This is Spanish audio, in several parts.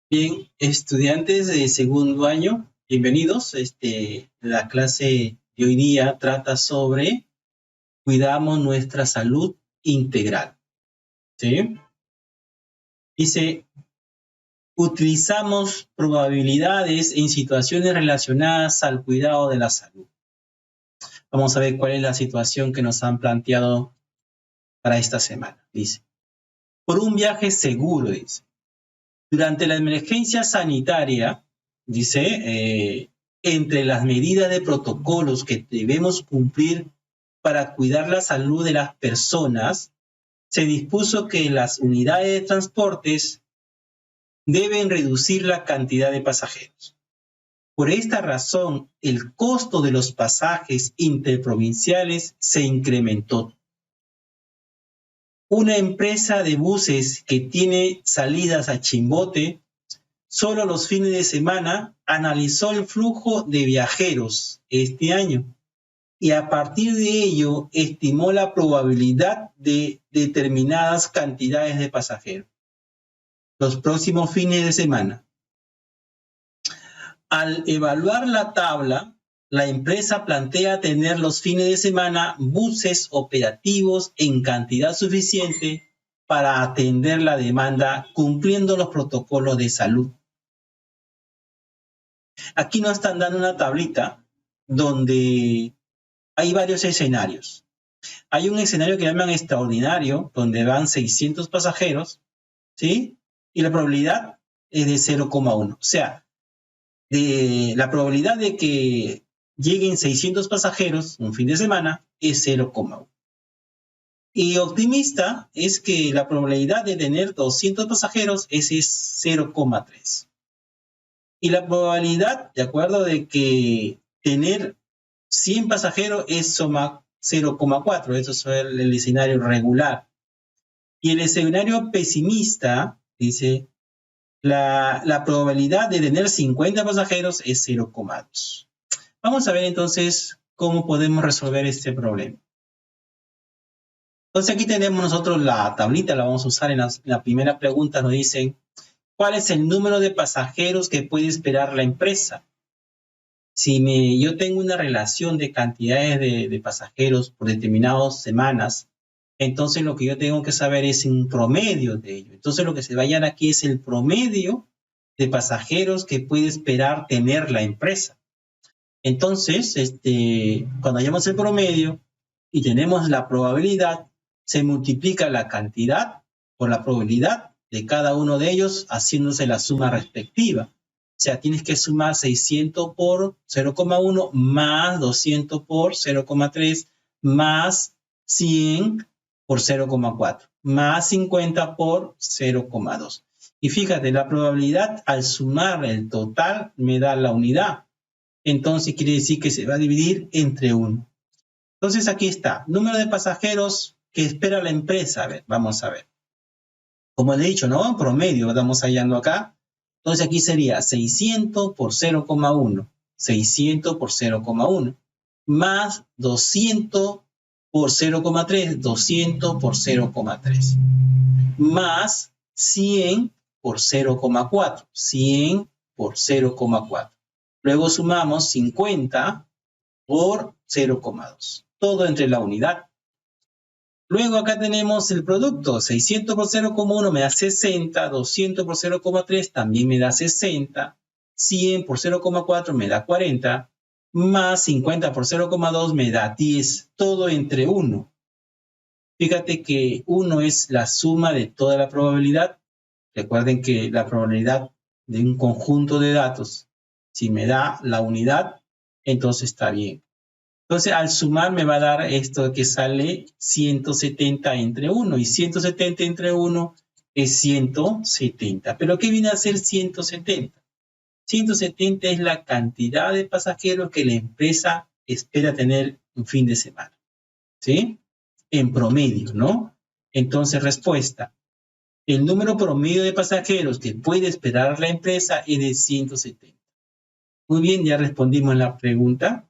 Bien, estudiantes de segundo año, bienvenidos. La clase de hoy día trata sobre cuidamos nuestra salud integral. ¿Sí? Dice, utilizamos probabilidades en situaciones relacionadas al cuidado de la salud. Vamos a ver cuál es la situación que nos han planteado para esta semana. Dice, por un viaje seguro, dice. Durante la emergencia sanitaria, dice, entre las medidas de protocolos que debemos cumplir para cuidar la salud de las personas, se dispuso que las unidades de transportes deben reducir la cantidad de pasajeros. Por esta razón, el costo de los pasajes interprovinciales se incrementó. Una empresa de buses que tiene salidas a Chimbote solo los fines de semana analizó el flujo de viajeros este año y a partir de ello estimó la probabilidad de determinadas cantidades de pasajeros los próximos fines de semana. Al evaluar la tabla, la empresa plantea tener los fines de semana buses operativos en cantidad suficiente para atender la demanda cumpliendo los protocolos de salud. Aquí nos están dando una tablita donde hay varios escenarios. Hay un escenario que llaman extraordinario, donde van 600 pasajeros, ¿sí? Y la probabilidad es de 0,1. O sea, la probabilidad de que lleguen 600 pasajeros un fin de semana es 0,1. Y optimista es que la probabilidad de tener 200 pasajeros es 0,3. Y la probabilidad, de acuerdo, de que tener 100 pasajeros es 0,4. Eso es el escenario regular. Y el escenario pesimista dice, la probabilidad de tener 50 pasajeros es 0,2. Vamos a ver entonces cómo podemos resolver este problema. Entonces aquí tenemos nosotros la tablita, la vamos a usar en la primera pregunta. Nos dicen, ¿cuál es el número de pasajeros que puede esperar la empresa? Si yo tengo una relación de cantidades de pasajeros por determinadas semanas, entonces lo que yo tengo que saber es un promedio de ello. Entonces lo que se vayan aquí es el promedio de pasajeros que puede esperar tener la empresa. Entonces, cuando hayamos el promedio y tenemos la probabilidad, se multiplica la cantidad por la probabilidad de cada uno de ellos haciéndose la suma respectiva. O sea, tienes que sumar 600 por 0,1 más 200 por 0,3 más 100 por 0,4 más 50 por 0,2. Y fíjate, la probabilidad al sumar el total me da la unidad. Entonces quiere decir que se va a dividir entre 1. Entonces aquí está, número de pasajeros que espera la empresa. A ver, vamos a ver. Como le he dicho, ¿no? En promedio, estamos hallando acá. Entonces aquí sería 600 por 0,1, 600 por 0,1, más 200 por 0,3, 200 por 0,3, más 100 por 0,4, 100 por 0,4. Luego sumamos 50 por 0,2, todo entre la unidad. Luego acá tenemos el producto, 600 por 0,1 me da 60, 200 por 0,3 también me da 60, 100 por 0,4 me da 40, más 50 por 0,2 me da 10, todo entre 1. Fíjate que 1 es la suma de toda la probabilidad. Recuerden que la probabilidad de un conjunto de datos, si me da la unidad, entonces está bien. Entonces, al sumar me va a dar esto que sale 170 entre 1. Y 170 entre 1 es 170. ¿Pero qué viene a ser 170? 170 es la cantidad de pasajeros que la empresa espera tener un fin de semana. ¿Sí? En promedio, ¿no? Entonces, respuesta. El número promedio de pasajeros que puede esperar la empresa es de 170. Muy bien, ya respondimos la pregunta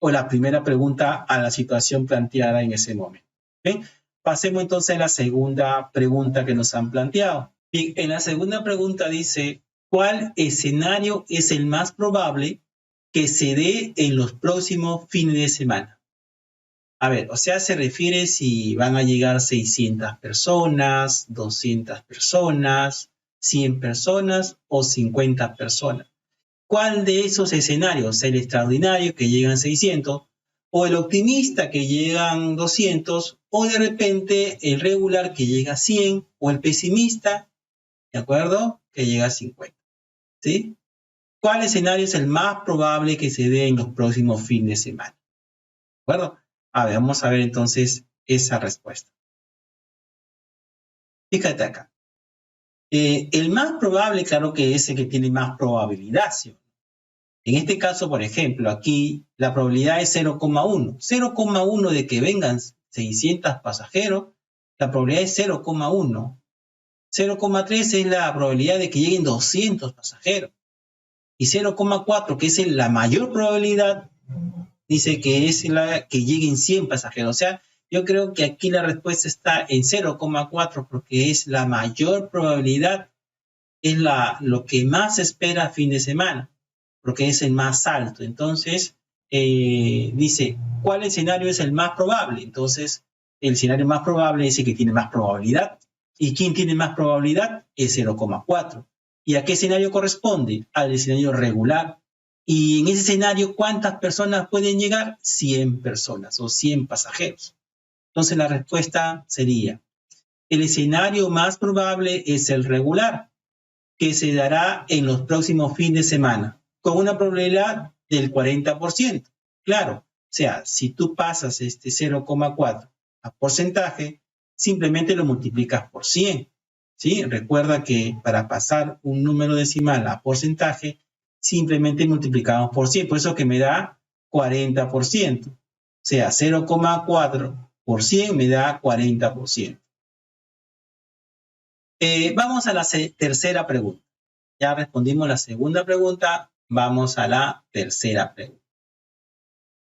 o la primera pregunta a la situación planteada en ese momento. ¿Bien? Pasemos entonces a la segunda pregunta que nos han planteado. Bien, en la segunda pregunta dice, ¿Cuál escenario es el más probable que se dé en los próximos fines de semana? A ver, o sea, se refiere si van a llegar 600 personas, 200 personas, 100 personas o 50 personas. ¿Cuál de esos escenarios? ¿El extraordinario que llegan 600? ¿O el optimista que llegan 200? ¿O de repente el regular que llega a 100? ¿O el pesimista, de acuerdo, que llega a 50? ¿Sí? ¿Cuál escenario es el más probable que se dé en los próximos fines de semana? ¿De acuerdo? A ver, vamos a ver entonces esa respuesta. Fíjate acá. El más probable, claro que es el que tiene más probabilidad, ¿sí? En este caso, por ejemplo, aquí la probabilidad es 0,1. 0,1 de que vengan 600 pasajeros, la probabilidad es 0,1. 0,3 es la probabilidad de que lleguen 200 pasajeros. Y 0,4, que es la mayor probabilidad, dice que es la que lleguen 100 pasajeros. O sea, yo creo que aquí la respuesta está en 0,4 porque es la mayor probabilidad, es lo que más se espera a fin de semana, porque es el más alto. Entonces, dice, ¿cuál escenario es el más probable? Entonces, el escenario más probable es el que tiene más probabilidad. ¿Y quién tiene más probabilidad? Es 0,4. ¿Y a qué escenario corresponde? Al escenario regular. Y en ese escenario, ¿cuántas personas pueden llegar? 100 personas o 100 pasajeros. Entonces, la respuesta sería, el escenario más probable es el regular, que se dará en los próximos fines de semana, con una probabilidad del 40%. Claro, o sea, si tú pasas este 0,4 a porcentaje, simplemente lo multiplicas por 100. ¿Sí? Recuerda que para pasar un número decimal a porcentaje, simplemente multiplicamos por 100. Por eso que me da 40%. O sea, 0,4 por 100 me da 40%. Vamos a la tercera pregunta. Ya respondimos la segunda pregunta, vamos a la tercera pregunta.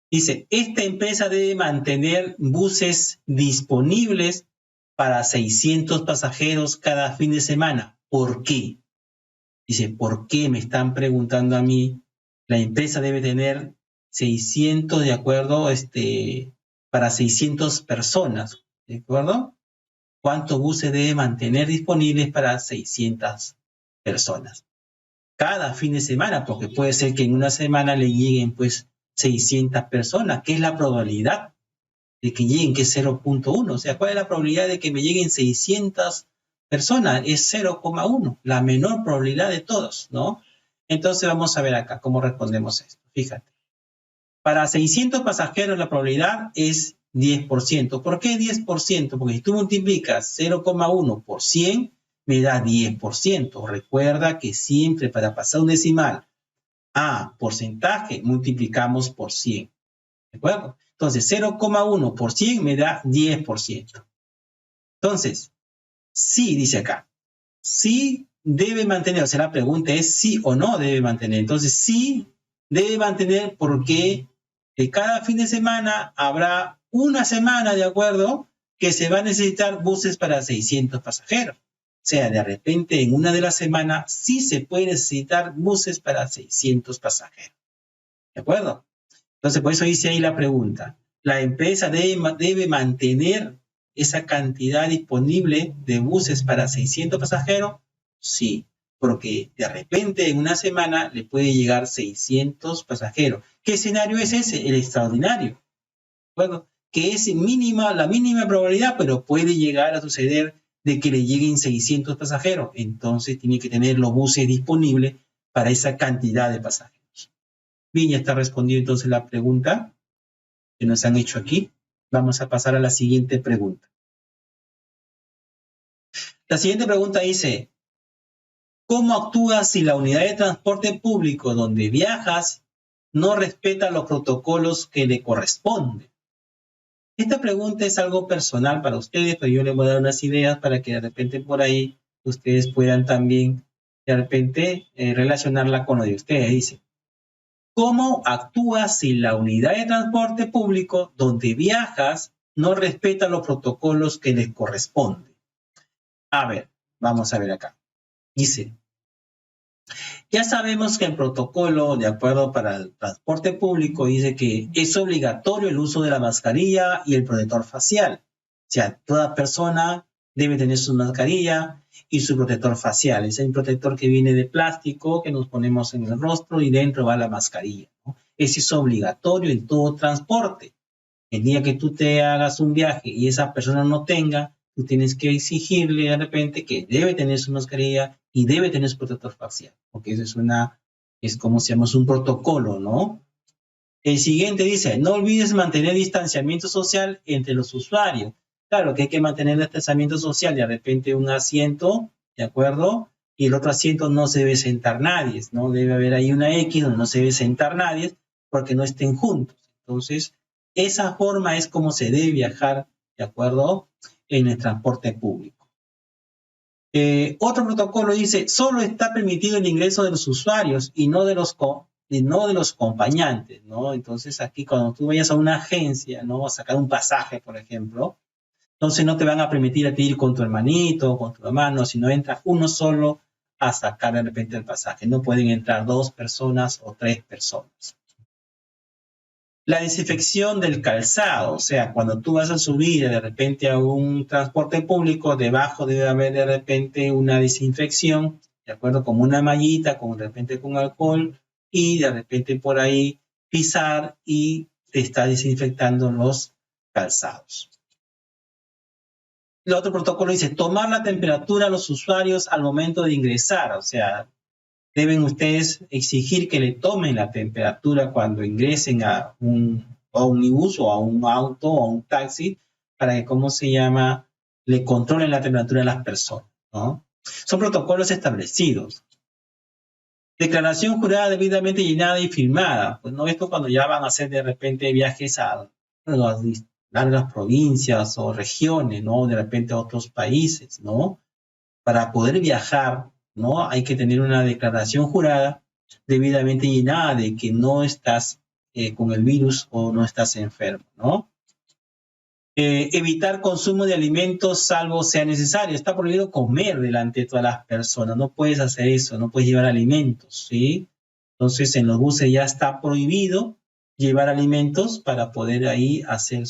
Dice, esta empresa debe mantener buses disponibles para 600 pasajeros cada fin de semana. ¿Por qué? Dice, ¿por qué me están preguntando a mí? La empresa debe tener 600, ¿de acuerdo? Para 600 personas, ¿de acuerdo? ¿Cuántos buses debe mantener disponibles para 600 personas? Cada fin de semana, porque puede ser que en una semana le lleguen pues 600 personas. ¿Qué es la probabilidad de que lleguen? Que es 0,1. O sea, ¿cuál es la probabilidad de que me lleguen 600 personas? Es 0,1, la menor probabilidad de todos, ¿no? Entonces vamos a ver acá cómo respondemos esto. Fíjate. Para 600 pasajeros la probabilidad es 10%. ¿Por qué 10%? Porque si tú multiplicas 0,1 por 100, me da 10%. Recuerda que siempre para pasar un decimal a porcentaje multiplicamos por 100. ¿De acuerdo? Entonces 0,1 por 100 me da 10%. Entonces, sí, dice acá, sí debe mantener, o sea, la pregunta es sí o no debe mantener. Entonces, sí debe mantener porque de cada fin de semana habrá una semana, ¿de acuerdo?, que se va a necesitar buses para 600 pasajeros. O sea, de repente en una de las semanas sí se puede necesitar buses para 600 pasajeros. ¿De acuerdo? Entonces, por eso dice ahí la pregunta. ¿La empresa debe mantener esa cantidad disponible de buses para 600 pasajeros? Sí, porque de repente en una semana le puede llegar 600 pasajeros. ¿Qué escenario es ese? El extraordinario. Bueno, que es mínima, la mínima probabilidad, pero puede llegar a suceder de que le lleguen 600 pasajeros. Entonces tiene que tener los buses disponibles para esa cantidad de pasajeros. Bien, ya está respondida entonces la pregunta que nos han hecho aquí. Vamos a pasar a la siguiente pregunta. La siguiente pregunta dice, ¿cómo actúas si la unidad de transporte público donde viajas no respeta los protocolos que le corresponden? Esta pregunta es algo personal para ustedes, pero yo les voy a dar unas ideas para que de repente por ahí ustedes puedan también de repente relacionarla con lo de ustedes. Dice, ¿cómo actúas si la unidad de transporte público donde viajas no respeta los protocolos que les corresponden? A ver, vamos a ver acá. Dice, Ya sabemos que el protocolo, de acuerdo para el transporte público, dice que es obligatorio el uso de la mascarilla y el protector facial. O sea, toda persona debe tener su mascarilla y su protector facial. Es el protector que viene de plástico que nos ponemos en el rostro y dentro va la mascarilla, ¿no? Ese es obligatorio en todo transporte. El día que tú te hagas un viaje y esa persona no tenga, tú tienes que exigirle de repente que debe tener su mascarilla y debe tener su protector facial, porque eso es como se llama, un protocolo, ¿no? El siguiente dice, no olvides mantener distanciamiento social entre los usuarios. Claro que hay que mantener distanciamiento social, de repente un asiento, ¿de acuerdo? Y el otro asiento no se debe sentar nadie, ¿no? Debe haber ahí una X donde no se debe sentar nadie porque no estén juntos. Entonces, esa forma es como se debe viajar, ¿de acuerdo? En el transporte público. Otro protocolo dice, solo está permitido el ingreso de los usuarios y no de los acompañantes, ¿no? Entonces aquí cuando tú vayas a una agencia, ¿no? A sacar un pasaje, por ejemplo, entonces no te van a permitir a ti ir con tu hermanito o con tu hermano, sino entra uno solo a sacar de repente el pasaje. No pueden entrar 2 personas o 3 personas. La desinfección del calzado, o sea, cuando tú vas a subir de repente a un transporte público, debajo debe haber de repente una desinfección, ¿de acuerdo? Como una mallita, de repente con alcohol, y de repente por ahí pisar y te está desinfectando los calzados. El otro protocolo dice tomar la temperatura a los usuarios al momento de ingresar, o sea, deben ustedes exigir que le tomen la temperatura cuando ingresen a un ómnibus o a un auto o a un taxi para que, ¿cómo se llama?, le controlen la temperatura a las personas, ¿no? Son protocolos establecidos. Declaración jurada debidamente llenada y firmada. Pues no, esto cuando ya van a hacer de repente viajes a las largas provincias o regiones, ¿no? De repente a otros países, ¿no? Para poder viajar, ¿no? Hay que tener una declaración jurada debidamente llenada de que no estás con el virus o no estás enfermo, ¿no? Evitar consumo de alimentos salvo sea necesario. Está prohibido comer delante de todas las personas. No puedes hacer eso, no puedes llevar alimentos, ¿sí? Entonces en los buses ya está prohibido llevar alimentos para poder ahí hacer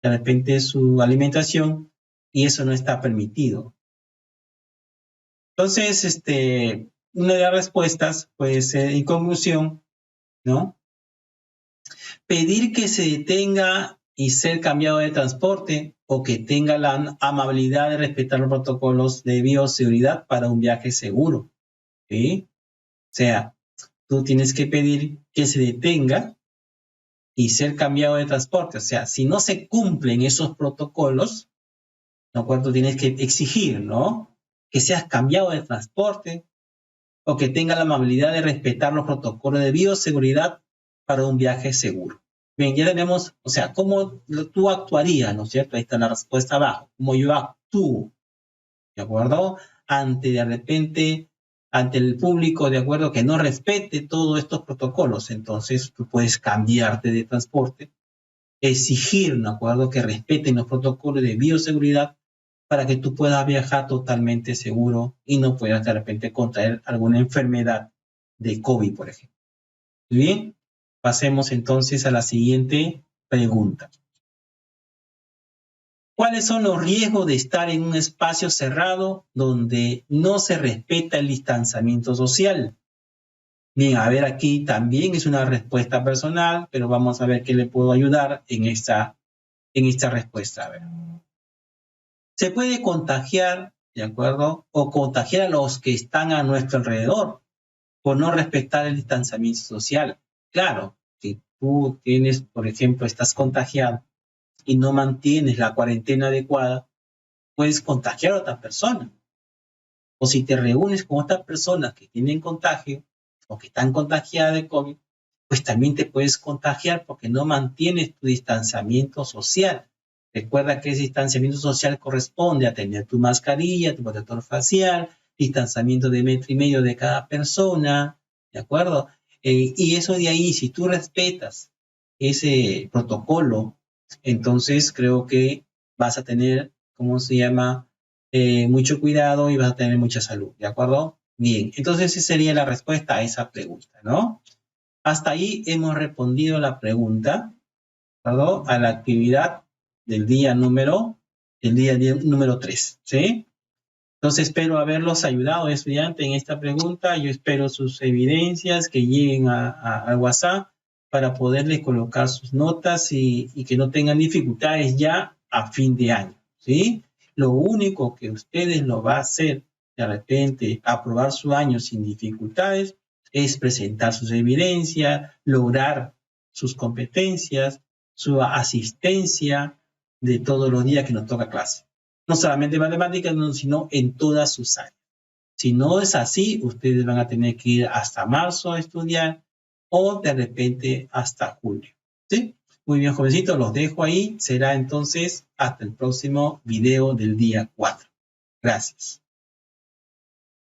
de repente su alimentación y eso no está permitido. Entonces, una de las respuestas puede ser, en conclusión, ¿no? Pedir que se detenga y ser cambiado de transporte o que tenga la amabilidad de respetar los protocolos de bioseguridad para un viaje seguro, ¿sí? O sea, tú tienes que pedir que se detenga y ser cambiado de transporte. O sea, si no se cumplen esos protocolos, ¿de acuerdo? Tienes que exigir, ¿no? Que seas cambiado de transporte o que tenga la amabilidad de respetar los protocolos de bioseguridad para un viaje seguro. Bien, ya tenemos, o sea, cómo tú actuarías, ¿no es cierto? Ahí está la respuesta abajo. Cómo yo actúo, ¿de acuerdo? De repente, ante el público, ¿de acuerdo? Que no respete todos estos protocolos. Entonces, tú puedes cambiarte de transporte, exigir, ¿de acuerdo? Que respeten los protocolos de bioseguridad para que tú puedas viajar totalmente seguro y no puedas de repente contraer alguna enfermedad de COVID, por ejemplo. Bien, pasemos entonces a la siguiente pregunta. ¿Cuáles son los riesgos de estar en un espacio cerrado donde no se respeta el distanciamiento social? Bien, a ver, aquí también es una respuesta personal, pero vamos a ver qué le puedo ayudar en esta respuesta. A ver. Se puede contagiar, ¿de acuerdo? O contagiar a los que están a nuestro alrededor por no respetar el distanciamiento social. Claro, si tú tienes, por ejemplo, estás contagiado y no mantienes la cuarentena adecuada, puedes contagiar a otras personas. O si te reúnes con otras personas que tienen contagio o que están contagiadas de COVID, pues también te puedes contagiar porque no mantienes tu distanciamiento social. Recuerda que ese distanciamiento social corresponde a tener tu mascarilla, tu protector facial, distanciamiento de 1,5 metros de cada persona, ¿de acuerdo? Y eso de ahí, si tú respetas ese protocolo, entonces creo que vas a tener, ¿cómo se llama? Mucho cuidado y vas a tener mucha salud, ¿de acuerdo? Bien, entonces esa sería la respuesta a esa pregunta, ¿no? Hasta ahí hemos respondido la pregunta, ¿verdad? A la actividad del día número 3, ¿sí? Entonces espero haberlos ayudado, estudiantes, en esta pregunta. Yo espero sus evidencias que lleguen al WhatsApp para poderles colocar sus notas y que no tengan dificultades ya a fin de año, ¿sí? Lo único que ustedes lo va a hacer de repente aprobar su año sin dificultades es presentar sus evidencias, lograr sus competencias, su asistencia de todos los días que nos toca clase. No solamente matemáticas, sino en todas sus áreas. Si no es así, ustedes van a tener que ir hasta marzo a estudiar o de repente hasta julio. ¿Sí? Muy bien, jovencitos, los dejo ahí. Será entonces hasta el próximo video del día 4. Gracias.